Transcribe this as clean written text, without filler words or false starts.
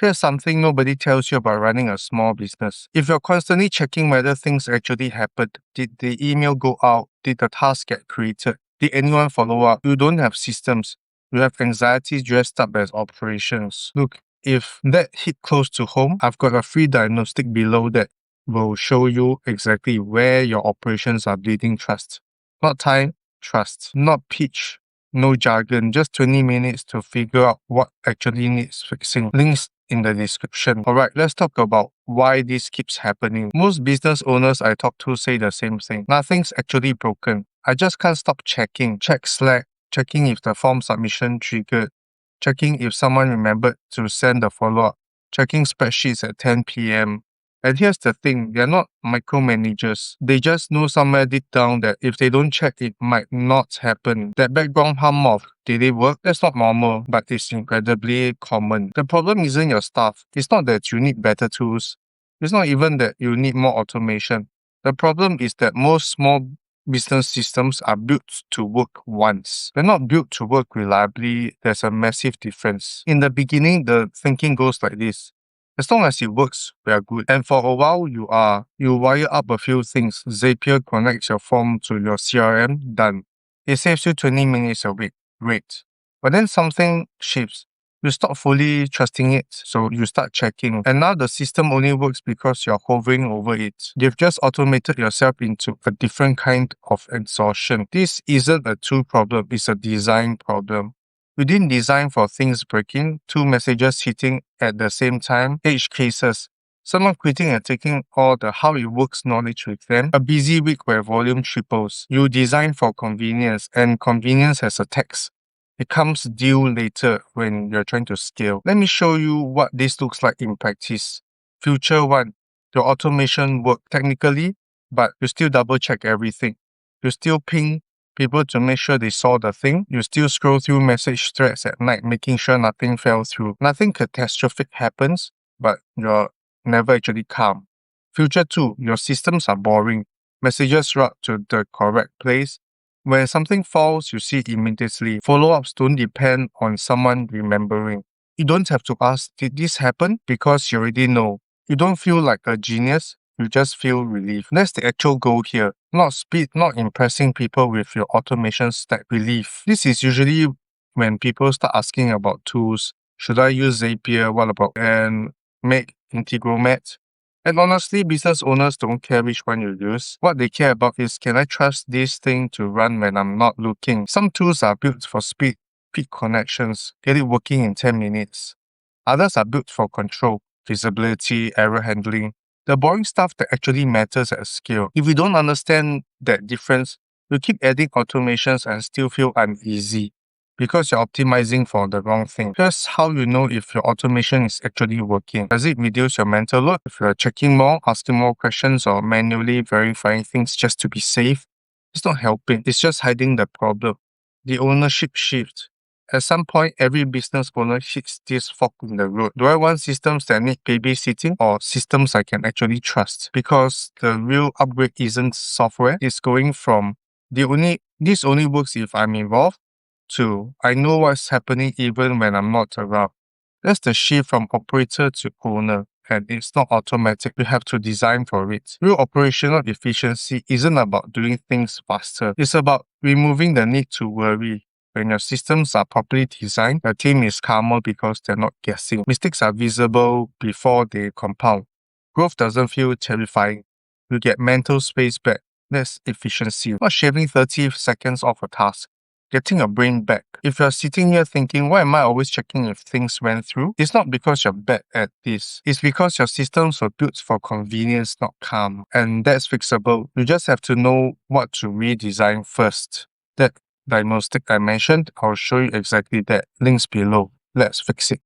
Here's something nobody tells you about running a small business. If you're constantly checking whether things actually happened, did the email go out? Did the task get created? Did anyone follow up? You don't have systems. You have anxieties dressed up as operations. Look, if that hit close to home, I've got a free diagnostic below that will show you exactly where your operations are bleeding trust. Not time, trust. Not pitch, no jargon, just 20 minutes to figure out what actually needs fixing. Links in the description. Alright, let's talk about why this keeps happening. Most business owners I talk to say the same thing. Nothing's actually broken. I just can't stop checking. Check Slack, checking if the form submission triggered, checking if someone remembered to send a follow-up, checking spreadsheets at 10 p.m. And here's the thing, they're not micromanagers. They just know somewhere deep down that if they don't check, it might not happen. That background hum of, did it work? That's not normal, but it's incredibly common. The problem isn't your staff. It's not that you need better tools. It's not even that you need more automation. The problem is that most small business systems are built to work once. They're not built to work reliably. There's a massive difference. In the beginning, the thinking goes like this. As long as it works, we are good. And for a while, you wire up a few things. Zapier connects your form to your CRM, done. It saves you 20 minutes a week. Great. But then something shifts. You stop fully trusting it, so you start checking. And now the system only works because you're hovering over it. You've just automated yourself into a different kind of exhaustion. This isn't a tool problem, it's a design problem. We didn't design for things breaking, two messages hitting at the same time, edge cases, someone quitting and taking all the how it works knowledge with them, a busy week where volume triples. You design for convenience, and convenience has a tax. It comes due later when you're trying to scale. Let me show you what this looks like in practice. Future 1. Your automation works technically, but you still double check everything. You still ping people to make sure they saw the thing. You still scroll through message threads at night, making sure nothing fell through. Nothing catastrophic happens, but you're never actually calm. Future 2. Your systems are boring. Messages route to the correct place. When something falls, you see it immediately. Follow-ups don't depend on someone remembering. You don't have to ask, did this happen? Because you already know. You don't feel like a genius. You just feel relief. That's the actual goal here. Not speed, not impressing people with your automation stack. Relief. This is usually when people start asking about tools. Should I use Zapier? What about n8n, Integromat? And honestly, business owners don't care which one you use. What they care about is, can I trust this thing to run when I'm not looking? Some tools are built for speed, quick connections, get it working in 10 minutes. Others are built for control, visibility, error handling, the boring stuff that actually matters at scale. If you don't understand that difference, you keep adding automations and still feel uneasy because you're optimizing for the wrong thing. Here's how you know if your automation is actually working. Does it reduce your mental load? If you're checking more, asking more questions, or manually verifying things just to be safe, it's not helping. It's just hiding the problem. The ownership shift. At some point, every business owner hits this fork in the road. Do I want systems that need babysitting or systems I can actually trust? Because the real upgrade isn't software. It's going from this only works if I'm involved to I know what's happening even when I'm not around. That's the shift from operator to owner. And it's not automatic. You have to design for it. Real operational efficiency isn't about doing things faster. It's about removing the need to worry. When your systems are properly designed, the team is calmer because they're not guessing. Mistakes are visible before they compound. Growth doesn't feel terrifying. You get mental space back. That's efficiency. Not shaving 30 seconds off a task. Getting your brain back. If you're sitting here thinking, why am I always checking if things went through? It's not because you're bad at this. It's because your systems were built for convenience, not calm. And that's fixable. You just have to know what to redesign first. That diagnostic I mentioned, I'll show you exactly that. Links below. Let's fix it.